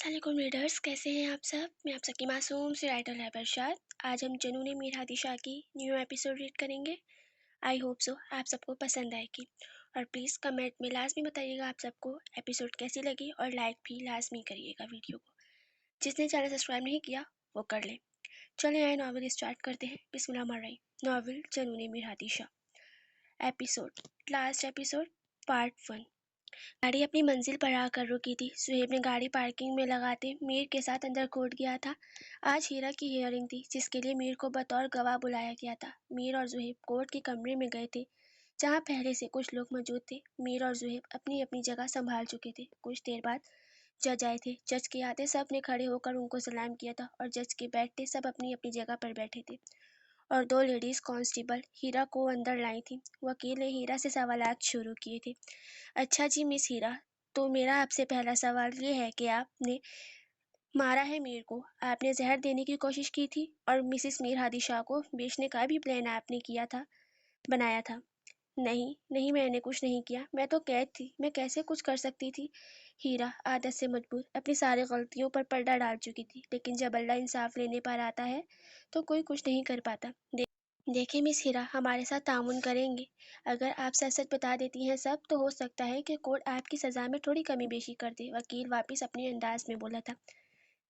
السلام علیکم ریڈرز، کیسے ہیں آپ سب؟ میں آپ سب کی معصوم سی رائٹر ہے برشاد۔ آج ہم جنون میر ہادی شاہ کی نیو ایپیسوڈ ریڈ کریں گے۔ آئی ہوپ سو آپ سب کو پسند آئے گی، اور پلیز کمنٹ میں لازمی بتائیے گا آپ سب کو ایپیسوڈ کیسی لگی، اور لائک بھی لازمی کریے گا ویڈیو کو۔ جس نے چینل سبسکرائب نہیں کیا وہ کر لیں۔ چلیں آئے ناول اسٹارٹ کرتے ہیں۔ بسم اللہ الرحمن الرحیم۔ ناول جنون میر ہادی شاہ، ایپیسوڈ لاسٹ ایپیسوڈ پارٹ 1۔ گاڑی اپنی منزل پر آ کر رکی تھی۔ سہیب نے گاڑی پارکنگ میں لگاتے میر کے ساتھ اندر کوٹ گیا تھا۔ آج ہیرا کی ہیئرنگ تھی، جس کے لیے میر کو بطور گواہ بلایا گیا تھا۔ میر اور زہیب کورٹ کے کمرے میں گئے تھے، جہاں پہلے سے کچھ لوگ موجود تھے۔ میر اور زہیب اپنی اپنی جگہ سنبھال چکے تھے۔ کچھ دیر بعد جج آئے تھے۔ جج کے آتے سب نے کھڑے ہو کر ان کو سلام کیا تھا، اور جج کے بیٹھتے سب اپنی اپنی جگہ پر بیٹھے تھے، اور 2 لیڈیز کانسٹیبل ہیرا کو اندر لائی تھیں۔ وکیل نے ہیرا سے سوالات شروع کیے تھے۔ اچھا جی مس ہیرا، تو میرا آپ سے پہلا سوال یہ ہے کہ آپ نے مارا ہے میر کو، آپ نے زہر دینے کی کوشش کی تھی، اور مسز میر ہادی شاہ کو بیچنے کا بھی پلان آپ نے بنایا تھا؟ نہیں میں نے کچھ نہیں کیا، میں تو قید تھی، میں کیسے کچھ کر سکتی تھی؟ ہیرا عادت سے مجبور اپنی ساری غلطیوں پر پردہ ڈال چکی تھی، لیکن جب اللہ انصاف لینے پر آتا ہے تو کوئی کچھ نہیں کر پاتا۔ دیکھیں مس ہیرا، ہمارے ساتھ تعاون کریں گے؟ اگر آپ سچ سچ بتا دیتی ہیں سب، تو ہو سکتا ہے کہ کورٹ آپ کی سزا میں تھوڑی کمی بیشی کر دے۔ وکیل واپس اپنے انداز میں بولا تھا۔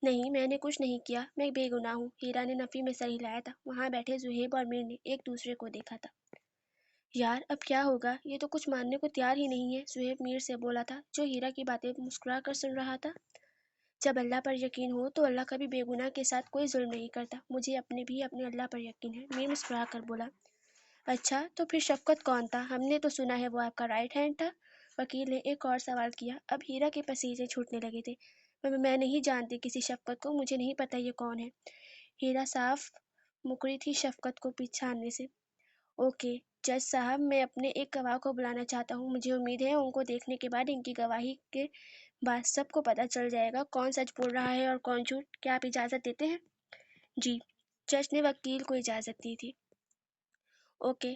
نہیں، میں نے کچھ نہیں کیا، میں بے گناہ ہوں۔ ہیرا نے نفی میں سر ہلایا تھا۔ وہاں بیٹھے زہیب اور میر نے ایک دوسرے کو دیکھا تھا۔ یار اب کیا ہوگا، یہ تو کچھ ماننے کو تیار ہی نہیں ہے، زہیب میر سے بولا تھا، جو ہیرا کی باتیں مسکرا کر سن رہا تھا۔ جب اللہ پر یقین ہو تو اللہ کبھی بے گناہ کے ساتھ کوئی ظلم نہیں کرتا، مجھے اپنے اللہ پر یقین ہے، میر مسکرا کر بولا۔ اچھا، تو پھر شفقت کون تھا؟ ہم نے تو سنا ہے وہ آپ کا رائٹ ہینڈ تھا۔ وکیل نے ایک اور سوال کیا۔ اب ہیرا کے پسینے چھوٹنے لگے تھے۔ میں نہیں جانتی کسی شفقت کو، مجھے نہیں پتا یہ کون ہے۔ ہیرا صاف مکری تھی شفقت کو پہچاننے سے۔ اوکے جج صاحب، میں اپنے ایک گواہ کو بلانا چاہتا ہوں، مجھے امید ہے ان کو دیکھنے کے بعد ان کی گواہی کے بعد سب کو پتہ چل جائے گا کون سچ بول رہا ہے اور کون جھوٹ۔ کیا آپ اجازت دیتے ہیں؟ جی، جج نے وکیل کو اجازت دی تھی۔ اوکے،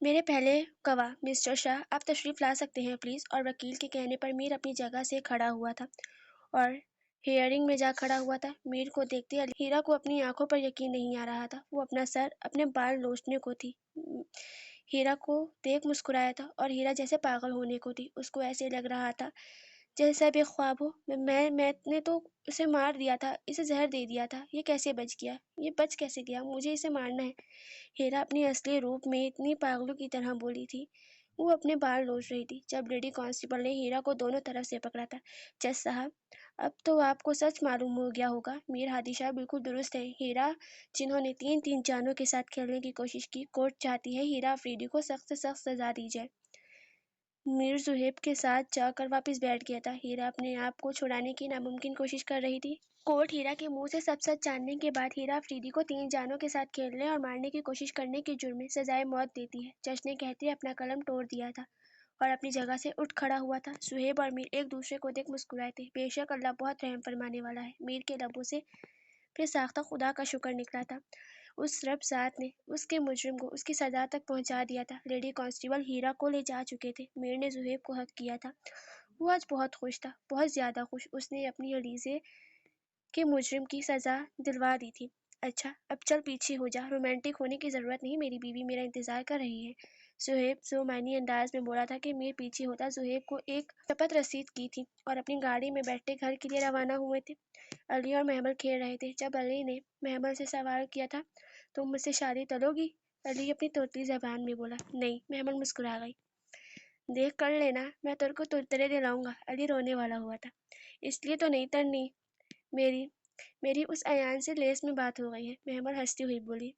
میرے پہلے گواہ مسٹر شاہ، آپ تشریف لا سکتے ہیں پلیز۔ اور وکیل کے کہنے پر میر اپنی جگہ سے کھڑا ہوا تھا اور ہیئرنگ میں جا کھڑا ہوا تھا۔ میر کو دیکھتے ہیرا کو اپنی آنکھوں پر یقین نہیں آ رہا تھا۔ وہ اپنا سر اپنے بال لوچنے کو تھی۔ ہیرا کو دیکھ مسکرایا تھا، اور ہیرا جیسے پاگل ہونے کو تھی۔ اس کو ایسے لگ رہا تھا جیسا بے خواب ہو۔ میں نے تو اسے مار دیا تھا، اسے زہر دے دیا تھا، یہ کیسے بچ گیا؟ یہ بچ کیسے گیا؟ مجھے اسے مارنا ہے۔ ہیرا اپنی اصلی روپ میں اتنی پاگلوں کی طرح بولی تھی۔ وہ اپنے بال لوچ رہی تھی جب لیڈی کانسٹیبل نے ہیرا کو دونوں طرف سے پکڑا تھا۔ جج صاحب، اب تو آپ کو سچ معلوم ہو گیا ہوگا، میر ہادی شاہ بالکل درست ہے۔ ہیرا جنہوں نے 3 جانوں کے ساتھ کھیلنے کی کوشش کی، کورٹ چاہتی ہے ہیرا آفریدی کو سخت سے سخت سزا دی جائے۔ میر زہیب کے ساتھ جا کر واپس بیٹھ گیا تھا۔ ہیرا اپنے آپ کو چھڑانے کی ناممکن کوشش کر رہی تھی۔ کورٹ ہیرا کے منہ سے سب سچ جاننے کے بعد ہیرا آفریدی کو 3 جانوں کے ساتھ کھیلنے اور مارنے کی کوشش کرنے کے جرم میں سزائے موت دیتی ہے۔ جج نے کہتے اپنا قلم توڑ دیا تھا اور اپنی جگہ سے اٹھ کھڑا ہوا تھا۔ زہیب اور میر ایک دوسرے کو دیکھ مسکرائے تھے۔ بے شک اللہ بہت رحم فرمانے والا ہے، میر کے لبوں سے پھر ساختہ خدا کا شکر نکلا تھا۔ اس رب ذات نے اس کے مجرم کو اس کی سزا تک پہنچا دیا تھا۔ لیڈی کانسٹیبل ہیرا کو لے جا چکے تھے۔ میر نے زہیب کو حق کیا تھا۔ وہ آج بہت خوش تھا، بہت زیادہ خوش۔ اس نے اپنی علیزے کے مجرم کی سزا دلوا دی تھی۔ اچھا اب چل پیچھے ہو جا، رومانٹک ہونے کی ضرورت نہیں، میری بیوی میرا انتظار کر رہی ہے۔ زہیب زومعنی انداز میں بولا تھا کہ میر پیچھے ہوتا۔ زہیب کو ایک شپت رسید کی تھی اور اپنی گاڑی میں بیٹھتے گھر کے لیے روانہ ہوئے تھے۔ علی اور محمل کھیل رہے تھے۔ جب علی نے محمل سے سوال کیا تھا، تم مجھ سے شادی طلو گی؟ علی اپنی توتلی زبان میں بولا۔ نہیں۔ محمل مسکرا گئی۔ دیکھ کر لینا، میں تیرے کو ترے دلاؤں گا۔ علی رونے والا ہوا تھا۔ اس لیے تو نہیں ترنی، میری اس ایان سے لیس میں بات ہو گئی ہے، محمل ہنستی ہوئی بولی۔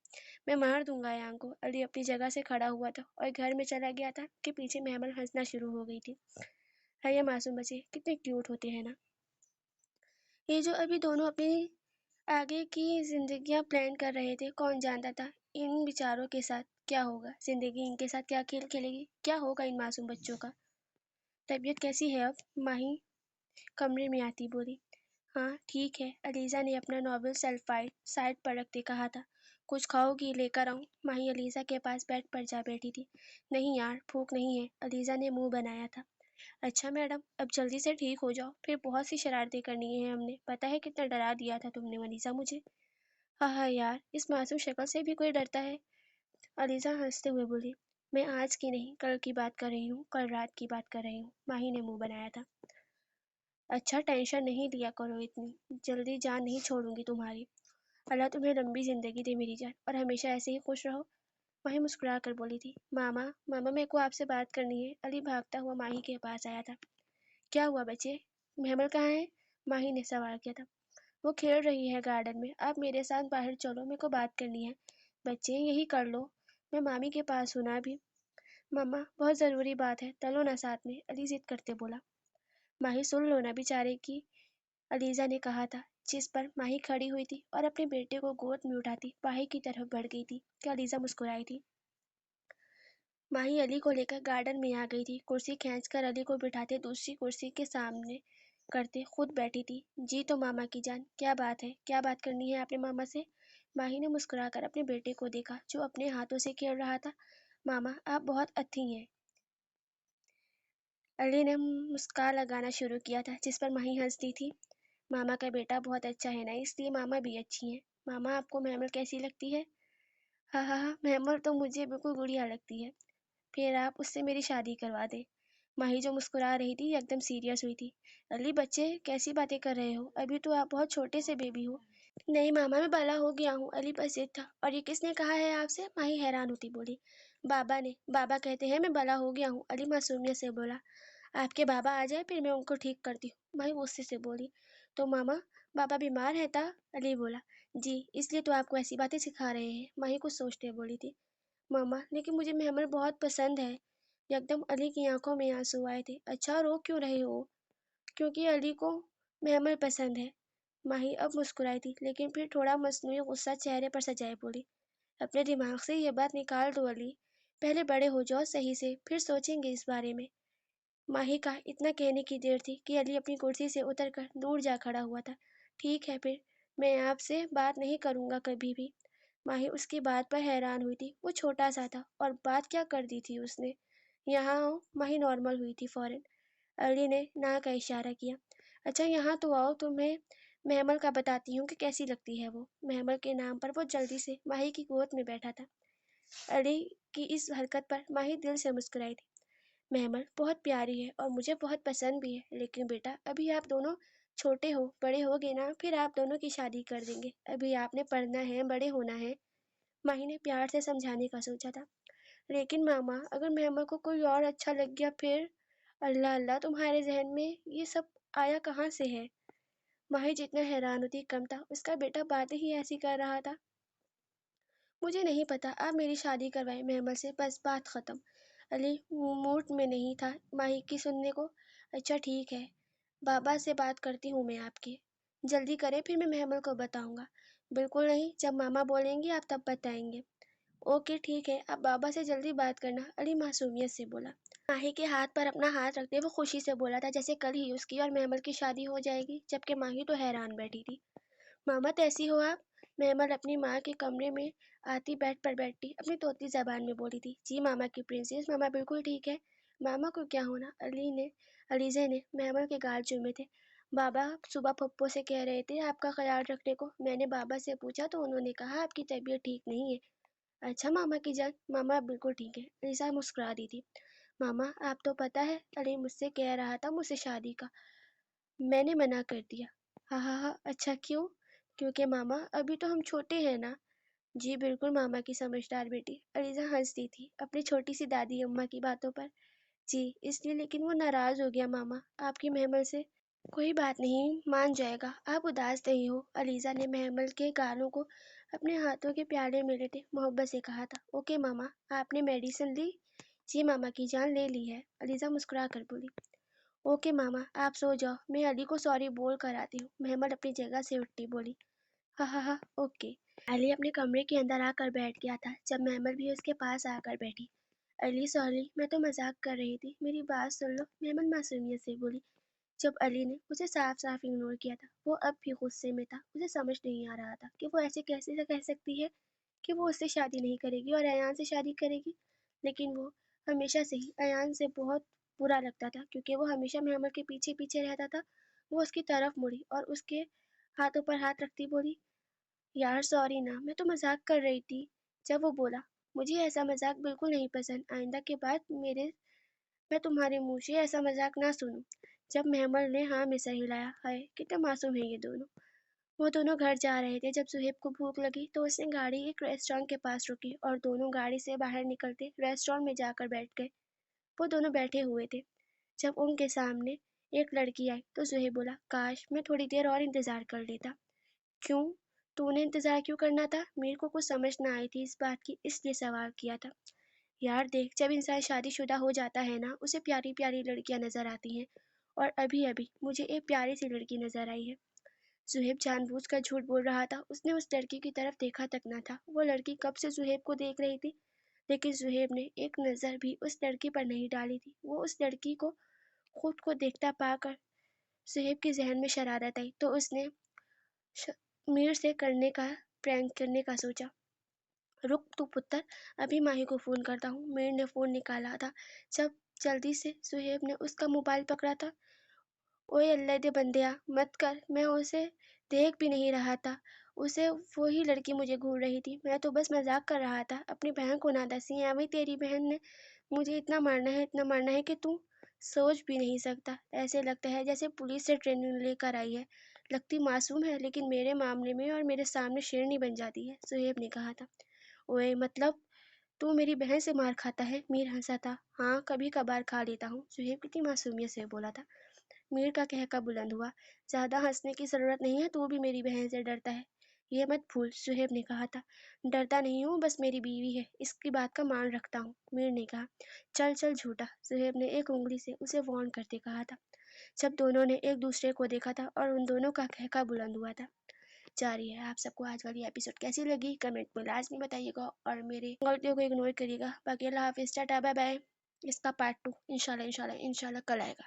میں مار دوں گا ایان کو۔ علی اپنی جگہ سے کھڑا ہوا تھا اور گھر میں چلا گیا تھا کہ پیچھے محمل ہنسنا شروع ہو گئی تھی۔ ہے یہ معصوم بچے کتنے کیوٹ ہوتے ہیں نا۔ یہ جو ابھی دونوں اپنی آگے کی زندگیاں پلان کر رہے تھے، کون جانتا تھا ان بیچاروں کے ساتھ کیا ہوگا، زندگی ان کے ساتھ کیا کھیل کھیلے گی، کیا ہوگا ان معصوم بچوں کا۔ طبیعت کیسی ہے اب؟ ماہی کمرے میں آتی بولی۔ ہاں ٹھیک ہے، علیزہ نے اپنا ناول سائڈ پر رکھتے کہا تھا۔ کچھ کھاؤ گی؟ لے کر آؤں؟ ماہی علیزہ کے پاس بیڈ پر جا بیٹھی تھی۔ نہیں یار، بھوک نہیں ہے، علیزہ نے منہ بنایا تھا۔ اچھا میڈم، اب جلدی سے ٹھیک ہو جاؤ، پھر بہت سی شرارتیں کرنی ہیں ہم نے، پتہ ہے کتنا ڈرا دیا تھا تم نے منیزا مجھے۔ ہاں ہاں یار، اس معصوم شکل سے بھی کوئی ڈرتا ہے؟ علیزہ ہنستے ہوئے بولی۔ میں آج کی نہیں، کل کی بات کر رہی ہوں، کل رات کی بات کر رہی ہوں، ماہی نے منہ بنایا تھا۔ اچھا ٹینشن نہیں لیا کرو اتنی، جلدی جان نہیں چھوڑوں گی تمہاری۔ اللہ تمہیں لمبی زندگی دے میری جان، اور ہمیشہ ایسے ہی خوش رہو۔ ماہی مسکرا کر بولی تھی۔ ماما ماما میرے کو آپ سے بات کرنی ہے۔ علی بھاگتا ہوا ماہی کے پاس آیا تھا۔ کیا ہوا بچے؟ محمل کہاں ہے؟ ماہی نے سوال کیا تھا۔ وہ کھیل رہی ہے گارڈن میں، آپ میرے ساتھ باہر چلو، میرے کو بات کرنی ہے۔ بچے یہی کر لو، میں مامی کے پاس ہوں نا ابھی۔ ماما بہت ضروری بات ہے، چلو نا ساتھ میں، علی ضد کرتے بولا۔ ماہی سن لو نا بیچارے کی، علیزہ نے کہا تھا، جس پر ماہی کھڑی ہوئی تھی اور اپنے بیٹے کو گود میں اٹھاتی ماہی کی طرف بڑھ گئی تھی کہ علیزہ مسکرائی تھی۔ ماہی علی کو لے کر گارڈن میں آ گئی تھی، کرسی کھینچ کر علی کو بٹھاتے دوسری کرسی کے سامنے کرتے خود بیٹھی تھی۔ جی تو ماما کی جان، کیا بات ہے؟ کیا بات کرنی ہے آپ نے ماما سے؟ ماہی نے مسکرا کر اپنے بیٹے کو دیکھا جو اپنے ہاتھوں سے کھیل رہا تھا۔ ماما آپ بہت اچھی ہیں۔ علی نے مسکا لگانا شروع کیا تھا جس پر ماہی ہنستی تھی۔ ماما کا بیٹا بہت اچھا ہے نا، اس لیے ماما بھی اچھی ہیں۔ ماما آپ کو محمل کیسی لگتی ہے؟ ہاں ہاں ہاں، محمل تو مجھے بالکل گڑیا لگتی ہے، پھر آپ اس سے میری شادی کروا دیں۔ ماہی جو مسکرا رہی تھی ایک دم سیریس ہوئی تھی۔ علی بچے کیسی باتیں کر رہے ہو، ابھی تو آپ بہت چھوٹے سے بیبی ہو۔ نہیں ماما میں بڑا ہو گیا ہوں، علی بس ضد تھا۔ اور یہ کس نے کہا ہے آپ سے؟ ماہی حیران ہوتی بولی۔ بابا نے، بابا کہتے ہیں میں بڑا ہو گیا ہوں، علی معصومیت سے بولا۔ آپ کے بابا آ جائے پھر میں ان کو ٹھیک کرتی ہوں، ماہی غصے سے بولی۔ تو ماما بابا بیمار ہے تا؟ علی بولا۔ جی، اس لیے تو آپ کو ایسی باتیں سکھا رہے ہیں، ماہی کچھ سوچتے بولی تھی۔ ماما لیکن مجھے محمل بہت پسند ہے۔ یک دم علی کی آنکھوں میں آنسو آئے تھے۔ اچھا رو کیوں رہے ہو؟ کیونکہ علی کو محمل پسند ہے۔ ماہی اب مسکرائی تھی لیکن پھر تھوڑا مصنوعی غصہ چہرے پر سجائے بولی۔ اپنے دماغ سے یہ بات نکال دو علی، پہلے بڑے ہو جاؤ صحیح سے، پھر سوچیں گے اس بارے میں۔ ماہی کا اتنا کہنے کی دیر تھی کہ علی اپنی کرسی سے اتر کر دور جا کھڑا ہوا تھا۔ ٹھیک ہے پھر، میں آپ سے بات نہیں کروں گا کبھی بھی۔ ماہی اس کی بات پر حیران ہوئی تھی، وہ چھوٹا سا تھا اور بات کیا کر دی تھی اس نے۔ یہاں آؤ، ماہی نارمل ہوئی تھی فوراً۔ علی نے نا کا اشارہ کیا۔ اچھا یہاں تو آؤ، تمہیں محمل کا بتاتی ہوں کہ کیسی لگتی ہے وہ۔ محمل کے نام پر وہ جلدی سے ماہی کی گود میں بیٹھا تھا۔ علی کی اس حرکت پر ماہی دل سے مسکرائی تھی۔ محمل بہت پیاری ہے اور مجھے بہت پسند بھی ہے، لیکن بیٹا ابھی آپ دونوں چھوٹے ہو، بڑے ہو گے نا پھر آپ دونوں کی شادی کر دیں گے، ابھی آپ نے پڑھنا ہے، بڑے ہونا ہے۔ ماہی نے پیار سے سمجھانے کا سوچا تھا۔ لیکن ماما اگر محمل کو کوئی اور اچھا لگ گیا پھر؟ اللہ اللہ، تمہارے ذہن میں یہ سب آیا کہاں سے ہے؟ ماہی جتنا حیران ہوتی کم تھا، اس کا بیٹا باتیں ہی ایسی کر رہا تھا۔ مجھے نہیں پتا، آپ میری شادی کروائیں محمل سے، بس بات ختم۔ علی موڈ میں نہیں تھا ماہی کی سننے کو۔ اچھا ٹھیک ہے، بابا سے بات کرتی ہوں میں آپ کے، جلدی کریں پھر میں محمل کو بتاؤں گا۔ بالکل نہیں، جب ماما بولیں گے آپ تب بتائیں گے۔ اوکے ٹھیک ہے، آپ بابا سے جلدی بات کرنا، علی معصومیت سے بولا۔ ماہی کے ہاتھ پر اپنا ہاتھ رکھتے وہ خوشی سے بولا تھا جیسے کل ہی اس کی اور محمل کی شادی ہو جائے گی، جبکہ ماہی تو حیران بیٹھی تھی۔ ماما کیسی ہو آپ؟ محمل اپنی ماں کے کمرے میں آتی بیڈ پر بیٹھی اپنی طوطی زبان میں بولی تھی۔ جی ماما کی پرنسس، ماما بالکل ٹھیک ہے۔ ماما کو کیا ہونا؟ علیزہ نے محمل کے گال چومے تھے۔ بابا صبح پھپھو سے کہہ رہے تھے آپ کا خیال رکھنے کو، میں نے بابا سے پوچھا تو انہوں نے کہا آپ کی طبیعت ٹھیک نہیں ہے۔ اچھا ماما کی جان، ماما بالکل ٹھیک ہے، علیزہ مسکرا دی تھی۔ ماما آپ تو پتا ہے علی مجھ سے کہہ رہا تھا مجھ سے شادی کا، میں نے منع کر دیا۔ ہاں ہاں ہاں، اچھا کیوں؟ کیونکہ ماما ابھی تو ہم چھوٹے ہیں نا۔ جی بالکل ماما کی سمجھدار بیٹی، علیزہ ہنستی تھی اپنی چھوٹی سی دادی اماں کی باتوں پر۔ جی اس لیے، لیکن وہ ناراض ہو گیا ماما آپ کی محمل سے۔ کوئی بات نہیں، مان جائے گا، آپ اداس نہیں ہو، علیزہ نے محمل کے گالوں کو اپنے ہاتھوں کے پیالے میں لیتے محبت سے کہا تھا۔ اوکے ماما، آپ نے میڈیسن لی؟ جی ماما کی جان لے لی ہے، علیزہ مسکرا کر بولی۔ اوکے ماما آپ سو جاؤ، میں علی کو سوری بول کر آتی ہوں، محمل اپنی جگہ سے اٹھتی بولی۔ ہاں ہاں ہاں اوکے۔ علی اپنے کمرے کے اندر آ کر بیٹھ گیا تھا جب محمل بھی اس کے پاس آ کر بیٹھی۔ علی سوری، میں تو مذاق کر رہی تھی، میری بات سن لو، محمل معصومیت سے بولی۔ جب علی نے اسے صاف صاف اگنور کیا تھا، وہ اب بھی غصے میں تھا، اسے سمجھ نہیں آ رہا تھا کہ وہ ایسے کیسے کہہ سکتی ہے کہ وہ اس سے شادی نہیں کرے گی اور ایان سے شادی کرے گی، لیکن وہ ہمیشہ سے ہی ایان سے بہت برا لگتا تھا کیونکہ وہ ہمیشہ محمل کے پیچھے پیچھے رہتا تھا۔ وہ اس کی طرف مڑی اور اس کے ہاتھوں پر ہاتھ رکھتی بولی، یار سوری نا، میں تو مذاق کر رہی تھی۔ جب وہ بولا، مجھے ایسا مذاق بالکل نہیں پسند، آئندہ کے بعد میں تمہارے منہ سے ایسا مذاق نہ سنوں۔ جب محمل نے ہاں میں سر ہلایا، ہائے کتنے معصوم ہیں یہ دونوں۔ وہ دونوں گھر جا رہے تھے جب صہیب کو بھوک لگی تو اس نے گاڑی ایک ریسٹورانٹ کے پاس روکی اور دونوں گاڑی سے باہر نکلتے ریسٹورانٹ میں جا کر بیٹھ گئے۔ وہ دونوں بیٹھے ہوئے تھے، جب ان کے سامنے ایک لڑکی آئی تو صہیب بولا، کاش میں تھوڑی دیر اور انتظار کر لیتا۔ کیوں؟ تو نے انتظار کیوں کرنا تھا؟ میر کو کچھ سمجھ نہ آئی تھی اس بات کی، اس لیے سوال کیا تھا۔ یار دیکھ، جب انسان شادی شدہ ہو جاتا ہے نا، اسے پیاری پیاری لڑکیاں نظر آتی ہیں، اور ابھی ابھی مجھے ایک پیاری سی لڑکی نظر آئی ہے۔ صہیب جان بوجھ کر جھوٹ بول رہا تھا، اس نے اس لڑکی کی طرف دیکھا تک نہ تھا۔ وہ لڑکی کب سے صہیب کو دیکھ رہی تھی، لیکن صہیب نے ایک نظر بھی اس لڑکی پر نہیں ڈالی تھی۔ وہ اس لڑکی کو خود کو دیکھتا پا کر صہیب کے ذہن میں شرارت آئی تو اس نے میر سے پرینک کرنے کا سوچا۔ رک تو پتر، ابھی ماہی کو فون کرتا ہوں۔ میر نے فون نکالا تھا جب جلدی سے صہیب نے اس کا موبائل پکڑا تھا۔ اوئے اللہ دے بندیا، مت کر، میں اسے دیکھ بھی نہیں رہا تھا، اسے وہی لڑکی مجھے گھور رہی تھی، میں تو بس مذاق کر رہا تھا۔ اپنی بہن کو نہ دسی، ایویں تیری بہن نے مجھے اتنا مارنا ہے کہ تو سوچ بھی نہیں سکتا۔ ایسے لگتا ہے جیسے پولیس سے ٹریننگ لے کر آئی ہے۔ لگتی معصوم ہے لیکن میرے معاملے میں اور میرے سامنے شیرنی بن جاتی ہے، صہیب نے کہا تھا۔ اوئے مطلب تو میری بہن سے مار کھاتا ہے؟ میر ہنسا تھا۔ ہاں کبھی کبھار کھا لیتا ہوں، صہیب کتنی معصومیت سے بولا تھا۔ میر کا قہقہ بلند ہوا۔ زیادہ ہنسنے کی ضرورت نہیں ہے، تو بھی میری بہن سے ڈرتا ہے، یہ مت بھول، صہیب نے کہا تھا۔ ڈرتا نہیں ہوں، بس میری بیوی ہے، اس کی بات کا مان رکھتا ہوں، میر نے کہا۔ چل چل جھوٹا، صہیب نے ایک انگلی سے اسے وارن کرتے کہا تھا۔ جب دونوں نے ایک دوسرے کو دیکھا تھا اور ان دونوں کا قہقہ بلند ہوا تھا۔ جاری ہے۔ آپ سب کو آج والی ایپیسوڈ کیسی لگی کمنٹ میں لازمی بتائیے گا اور میرے غلطیوں کو اگنور کریے گا۔ باقی اللہ حافظ، ٹاٹا بائے بائے۔ اس کا پارٹ 2 انشاءاللہ کل آئے گا۔